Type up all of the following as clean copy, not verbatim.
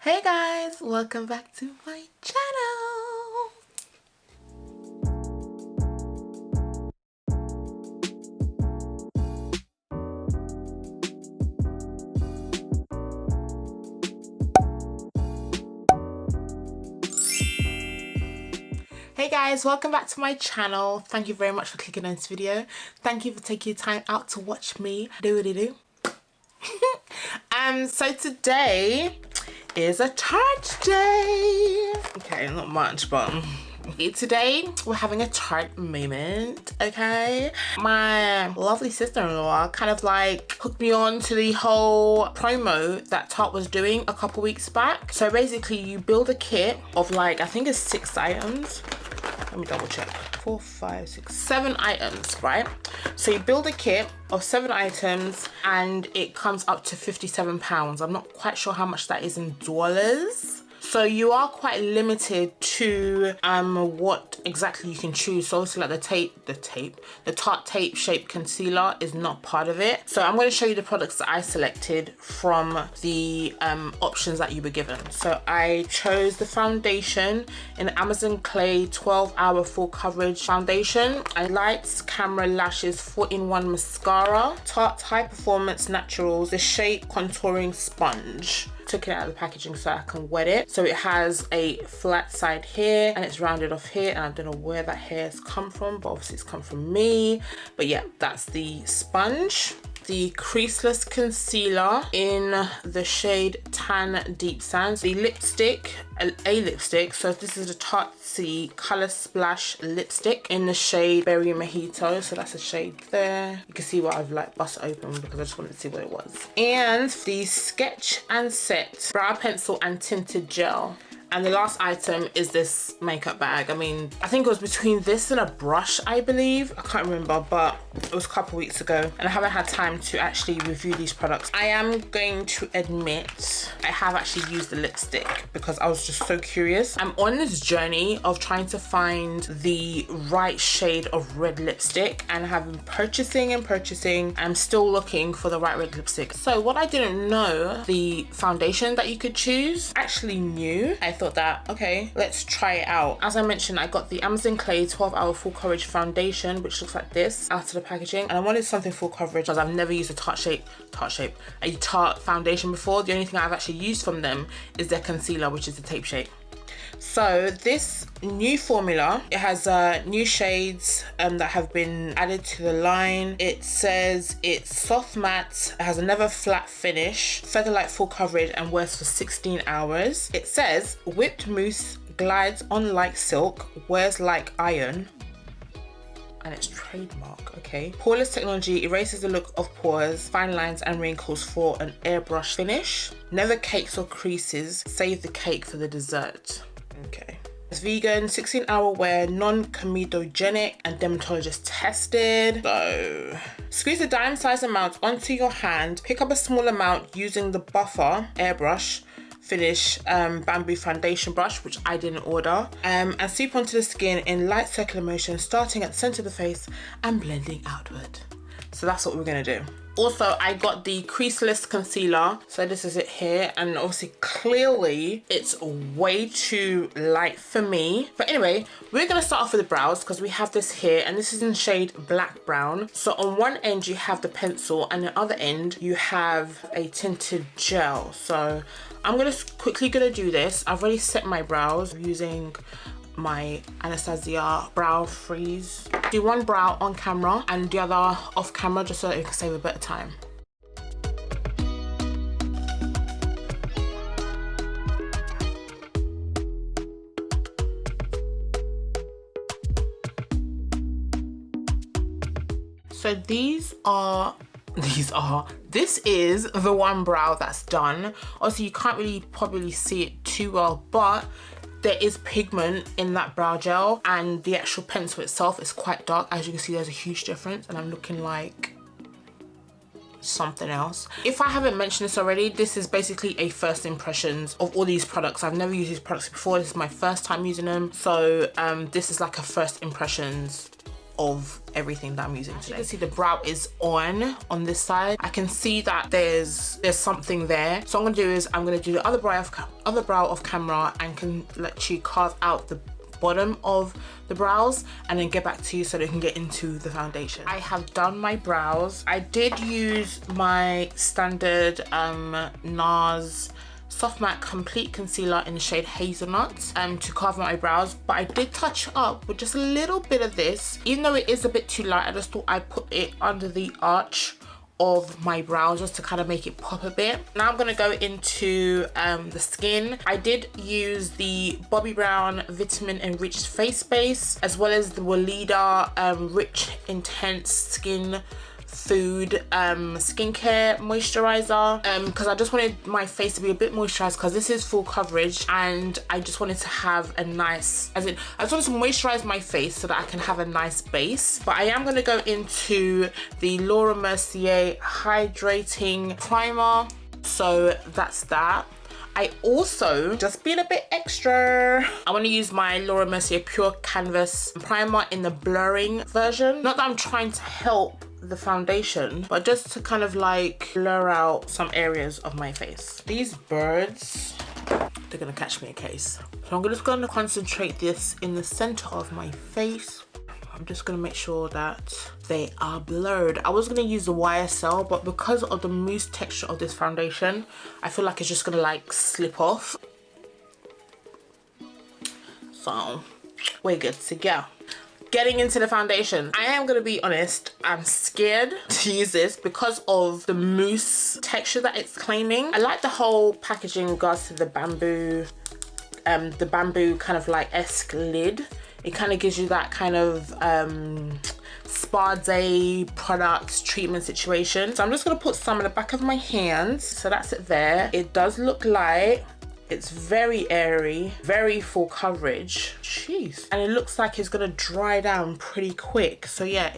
Hey guys, welcome back to my channel. Hey guys, welcome back to my channel. Thank you very much for clicking on this video. Thank you for taking your time out to watch me do. So today is a Tarte day. Okay, not much, but today we're having a Tarte moment, okay? My lovely sister-in-law kind of like hooked me on to the whole promo that Tarte was doing a couple weeks back. So basically you build a kit of like, I think it's 6 items. Let me double check. 4, 5, 6, 7 items, right? So you build a kit of 7 items and it comes up to £57. I'm not quite sure how much that is in dollars. So you are quite limited to what exactly you can choose. So obviously like the Tarte tape shaped concealer is not part of it. So I'm going to show you the products that I selected from the options that you were given. So I chose the foundation in Amazon Clay 12-hour full coverage foundation. I Lights Camera Lashes 4-in-1 mascara. Tarte High Performance Naturals the Shape Contouring Sponge. Took it out of the packaging so I can wet it. So it has a flat side here and it's rounded off here, and I don't know where that hair has come from, but obviously it's come from me. But yeah, that's the sponge. The creaseless concealer in the shade Tan Deep Sands. The lipstick, a lipstick, so this is the Tarte Color Splash lipstick in the shade Berry Mojito. So that's a shade there. You can see what I've like bust open because I just wanted to see what it was. And the Sketch and Set brow pencil and tinted gel. And the last item is this makeup bag. I mean, I think it was between this and a brush, I believe. I can't remember, but it was a couple weeks ago and I haven't had time to actually review these products. I am going to admit I have actually used the lipstick because I was just so curious. I'm on this journey of trying to find the right shade of red lipstick and I have been purchasing and purchasing. I'm still looking for the right red lipstick. So what I didn't know, the foundation that you could choose, actually knew. I thought that, okay, let's try it out. As I mentioned, I got the Amazon Clay 12-hour full coverage foundation, which looks like this out of the packaging, and I wanted something full coverage because I've never used a Tarte foundation before. The only thing I've actually used from them is their concealer, which is the tape shape. So this new formula, it has new shades that have been added to the line. It says it's soft matte, it has a never flat finish, feather-light full coverage, and wears for 16 hours. It says whipped mousse glides on like silk, wears like iron. And it's trademark, okay. Poreless technology erases the look of pores, fine lines and wrinkles for an airbrush finish. Never cakes or creases, save the cake for the dessert. Okay. It's vegan, 16-hour wear, non-comedogenic, and dermatologist tested. So, squeeze a dime-sized amount onto your hand, pick up a small amount using the buffer airbrush finish bamboo foundation brush, which I didn't order, and sweep onto the skin in light circular motion, starting at the center of the face and blending outward. So that's what we're gonna do. Also, I got the creaseless concealer. So this is it here. And obviously, clearly, it's way too light for me. But anyway, we're going to start off with the brows because we have this here. And this is in shade Black Brown. So on one end, you have the pencil. And the other end, you have a tinted gel. So I'm quickly going to do this. I've already set my brows using my Anastasia brow freeze. Do one brow on camera and the other off camera just so that you can save a bit of time. So this is the one brow that's done. Obviously you can't really probably see it too well, but there is pigment in that brow gel and the actual pencil itself is quite dark. As you can see, there's a huge difference and I'm looking like something else. If I haven't mentioned this already, this is basically a first impressions of all these products. I've never used these products before. This is my first time using them. So this is like a first impressions of everything that I'm using today. You can see the brow is on this side. I can see that there's something there. So what I'm gonna do is I'm gonna do the other brow off camera and can let you carve out the bottom of the brows and then get back to you so they can get into the foundation. I have done my brows. I did use my standard NARS Soft Matte Complete Concealer in the shade Hazelnut to carve out my brows, but I did touch up with just a little bit of this. Even though it is a bit too light, I just thought I'd put it under the arch of my brows just to kind of make it pop a bit. Now I'm gonna go into the skin. I did use the Bobbi Brown Vitamin Enriched Face Base as well as the Weleda Rich Intense Skin Food skincare moisturizer because I just wanted my face to be a bit moisturized because this is full coverage and I just wanted to have a nice, I just wanted to moisturize my face so that I can have a nice base. But I am going to go into the Laura Mercier Hydrating Primer, so that's that. I also, just being a bit extra, I want to use my Laura Mercier Pure Canvas Primer in the blurring version. Not that I'm trying to help the foundation, but just to kind of like blur out some areas of my face. These birds, they're gonna catch me a case. So I'm just gonna concentrate this in the center of my face. I'm just gonna make sure that they are blurred. I was gonna use the YSL, but because of the mousse texture of this foundation, I feel like it's just gonna like slip off. So we're good to go. Getting into the foundation, I am gonna be honest, I'm scared to use this because of the mousse texture that it's claiming. I like the whole packaging in regards to the bamboo kind of like esque lid. It kind of gives you that kind of spa day product treatment situation. So I'm just gonna put some in the back of my hands. So that's it there. It does look light. It's very airy, very full coverage. Jeez. And it looks like it's gonna dry down pretty quick. So yeah,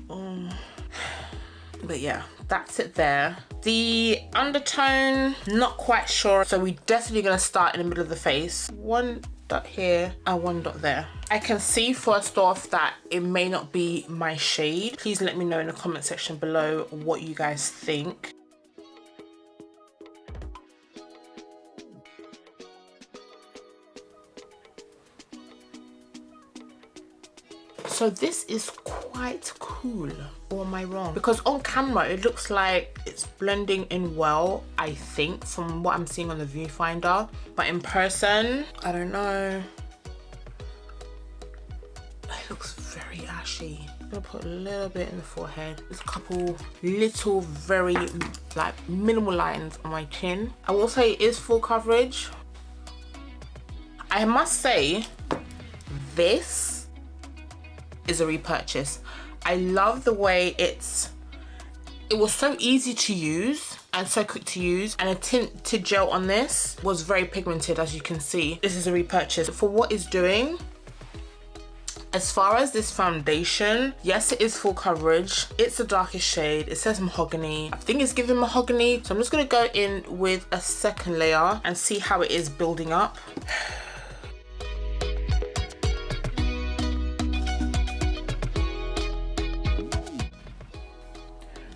but yeah, that's it there. The undertone, not quite sure. So we're definitely gonna start in the middle of the face. One dot here and one dot there. I can see first off that it may not be my shade. Please let me know in the comment section below what you guys think. So this is quite cool, or am I wrong? Because on camera, it looks like it's blending in well, I think, from what I'm seeing on the viewfinder. But in person, I don't know. It looks very ashy. I'm gonna put a little bit in the forehead. There's a couple little, very like minimal lines on my chin. I will say it is full coverage. I must say, this is a repurchase. I love the way it was so easy to use and so quick to use, and a tinted gel on this was very pigmented, as you can see. This is a repurchase for what it's doing. As far as this foundation, yes, it is full coverage. It's the darkest shade. It says mahogany. I think it's giving mahogany. So I'm just gonna go in with a second layer and see how it is building up.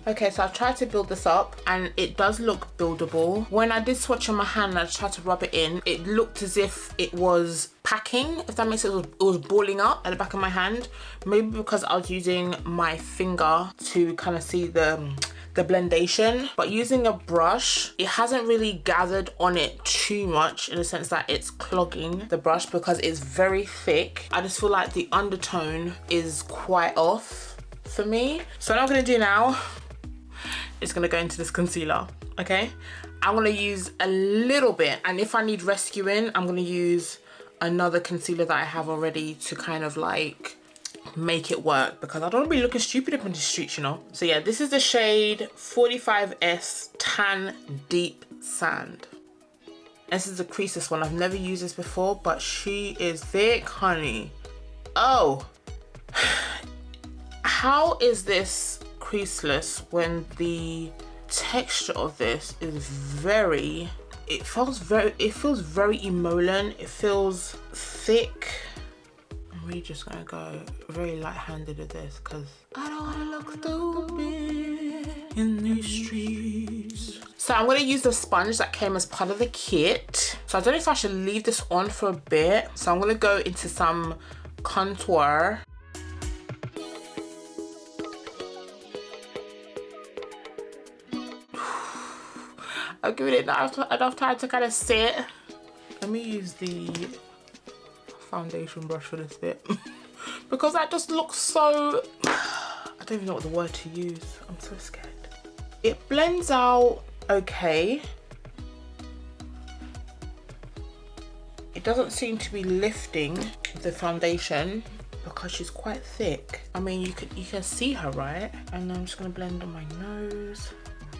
Okay, so I've tried to build this up and it does look buildable. When I did swatch on my hand and I tried to rub it in, it looked as if it was packing, if that makes sense. It was balling up at the back of my hand. Maybe because I was using my finger to kind of see the blendation. But using a brush, it hasn't really gathered on it too much in the sense that it's clogging the brush because it's very thick. I just feel like the undertone is quite off for me. So what I'm gonna do now, it's gonna go into this concealer, okay? I'm gonna use a little bit, and if I need rescuing, I'm gonna use another concealer that I have already to kind of like make it work, because I don't wanna be looking stupid up in the streets, you know? So yeah, this is the shade 45S Tan Deep Sand. This is the creaseless one. I've never used this before, but she is thick, honey. Oh, how is this creaseless when the texture of this is very, it feels very emollient. It feels thick. I'm really just gonna go very light-handed with this because I don't wanna look stupid in these streets. So I'm gonna use the sponge that came as part of the kit. So I don't know if I should leave this on for a bit. So I'm gonna go into some contour. I'm giving it enough time to kind of sit. Let me use the foundation brush for this bit because that just looks so, I don't even know what the word to use. I'm so scared. It blends out okay. It doesn't seem to be lifting the foundation because she's quite thick. I mean, you can see her, right? And I'm just gonna blend on my nose.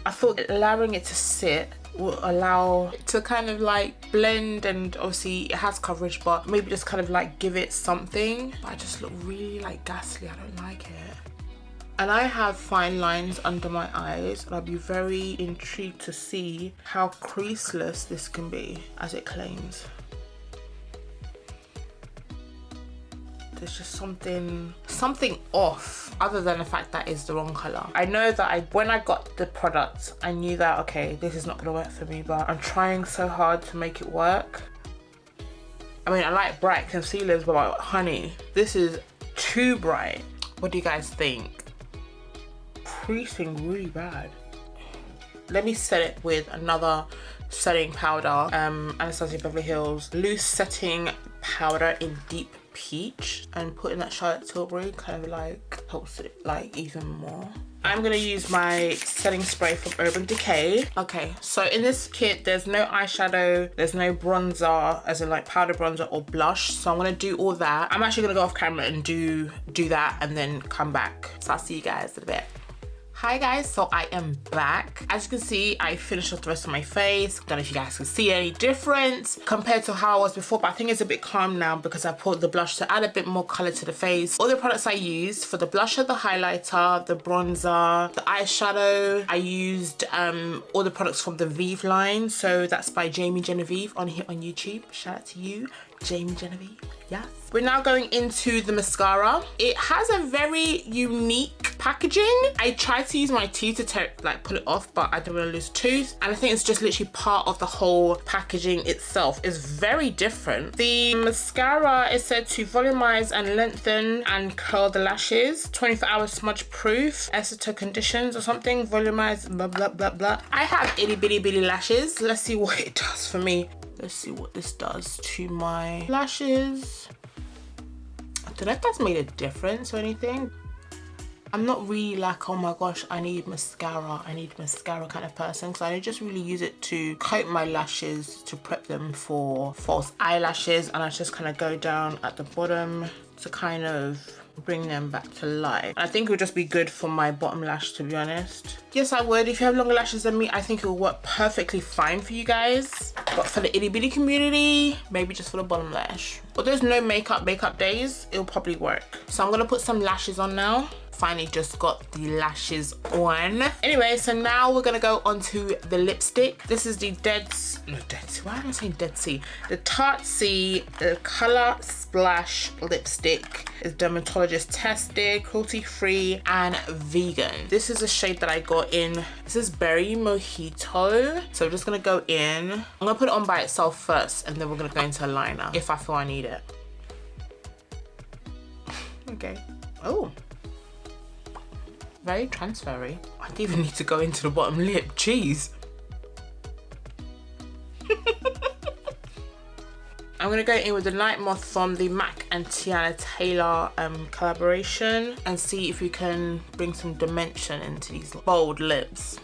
I thought allowing it to sit will allow it to kind of like blend, and obviously it has coverage, but maybe just kind of like give it something. But I just look really like ghastly. I don't like it. And I have fine lines under my eyes, and I'll be very intrigued to see how creaseless this can be as it claims. There's just something off, other than the fact that it's the wrong color. I know that when I got the product, I knew that, okay, this is not gonna work for me, but I'm trying so hard to make it work. I mean, I like bright concealers, but honey, this is too bright. What do you guys think? Creasing really bad. Let me set it with another setting powder, Anastasia Beverly Hills loose setting powder in deep peach, and putting that Charlotte Tilbury kind of like helps it like even more. I'm gonna use my setting spray from Urban Decay. Okay, so in this kit there's no eyeshadow, there's no bronzer, as in like powder bronzer or blush, so I'm gonna do all that. I'm actually gonna go off camera and do that and then come back, so I'll see you guys in a bit. Hi guys, so I am back. As you can see, I finished off the rest of my face. Don't know if you guys can see any difference compared to how I was before, but I think it's a bit calm now because I put the blush to add a bit more color to the face. All the products I used for the blusher, the highlighter, the bronzer, the eyeshadow, I used all the products from the Vive line. So that's by Jamie Genevieve on here on YouTube. Shout out to you, Jamie Genevieve. Yes. We're now going into the mascara. It has a very unique packaging. I tried to use my teeth to like pull it off, but I don't want to lose a tooth. And I think it's just literally part of the whole packaging itself. It's very different. The mascara is said to volumize and lengthen and curl the lashes. 24-hour smudge proof, aceto conditions or something. Volumize, blah, blah, blah, blah. I have itty bitty bitty lashes. Let's see what it does for me. Let's see what this does to my lashes. I don't know if that's made a difference or anything. I'm not really like, oh my gosh, I need mascara kind of person, because I just really use it to coat my lashes to prep them for false eyelashes, and I just kind of go down at the bottom to kind of bring them back to life. I think it would just be good for my bottom lash, to be honest. Yes, I would. If you have longer lashes than me, I think it will work perfectly fine for you guys. But for the itty bitty community, maybe just for the bottom lash. But there's no makeup days, it'll probably work. So I'm gonna put some lashes on now. Finally just got the lashes on. Anyway, so now we're gonna go onto the lipstick. This is the why am I saying Dead Sea? The Tarte Color Splash lipstick. Is dermatologist tested, cruelty free and vegan. This is a shade that I got in, this is Berry Mojito. So I'm just gonna go in. I'm gonna put it on by itself first, and then we're gonna go into a liner if I feel I need it. Okay. Oh. Very transferry. I didn't even need to go into the bottom lip, jeez. I'm gonna go in with the Night Moth from the MAC and Tiana Taylor collaboration, and see if we can bring some dimension into these bold lips.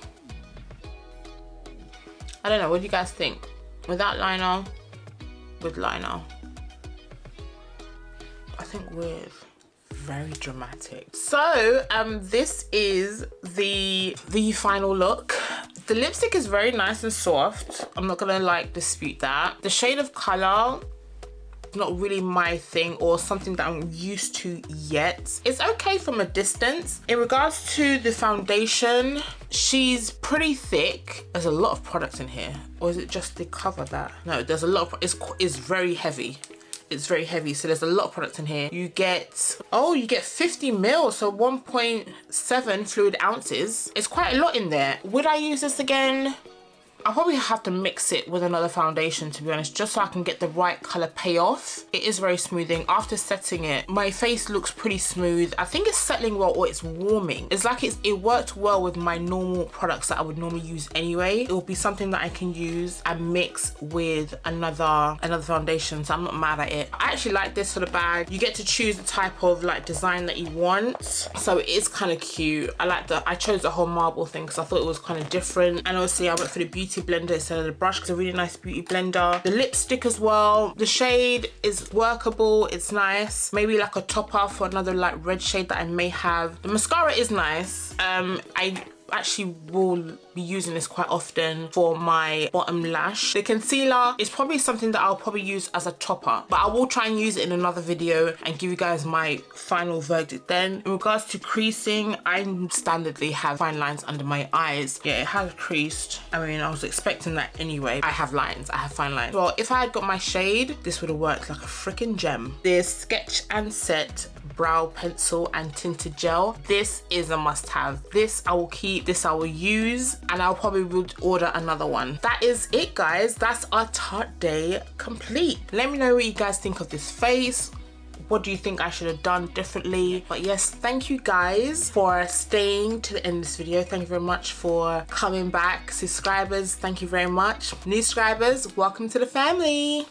I don't know, what do you guys think? Without liner, with liner? I think with. Very dramatic. So this is the final look. The lipstick is very nice and soft. I'm not gonna like dispute that. The shade of color, not really my thing or something that I'm used to yet. It's okay from a distance. In regards to the foundation, she's pretty thick. There's a lot of products in here, or is it just the cover that? No, there's a lot of, it's very heavy. it's very heavy, so there's a lot of products in here. You get, oh, you get 50 ml, so 1.7 fluid ounces. It's quite a lot in there. Would I use this again? I'll probably have to mix it with another foundation, to be honest, just so I can get the right color payoff. It is very smoothing. After setting it, my face looks pretty smooth. I think it's settling well, or it's warming. It's like it worked well with my normal products that I would normally use anyway. It will be something that I can use and mix with another foundation, so I'm not mad at it. I actually like this for the bag. You get to choose the type of like design that you want, so it is kind of cute. I chose the whole marble thing because I thought it was kind of different, and obviously I went for the beauty blender instead of the brush because it's a really nice beauty blender. The lipstick as well, the shade is workable, it's nice. Maybe like a topper for another like red shade that I may have. The mascara is nice. I actually will be using this quite often for my bottom lash. The concealer is probably something that I'll probably use as a topper, but I will try and use it in another video and give you guys my final verdict then. In regards to creasing, I standardly have fine lines under my eyes. Yeah, it has creased. I mean, I was expecting that anyway. I have lines, I have fine lines. Well, if I had got my shade, this would have worked like a freaking gem. There's Sketch and Set brow pencil and tinted gel. This is a must-have. This I will keep, this I will use, and I'll probably would order another one. That is it, guys. That's our Tarte day complete. Let me know what you guys think of this face. What do you think I should have done differently? But yes, thank you guys for staying to the end of this video. Thank you very much for coming back. Subscribers, thank you very much. New subscribers, welcome to the family.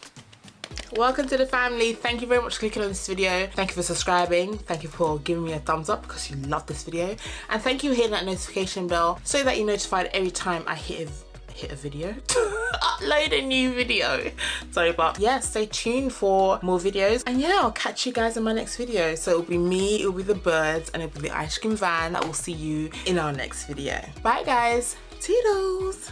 Welcome to the family. Thank you very much for clicking on this video. Thank you for subscribing. Thank you for giving me a thumbs up because you love this video. And thank you for hitting that notification bell so that you're notified every time I hit a video. Upload a new video. Sorry, but yeah, stay tuned for more videos. And yeah, I'll catch you guys in my next video. So it'll be me, it'll be the birds, and it'll be the ice cream van that will see you in our next video. Bye guys. Toodles.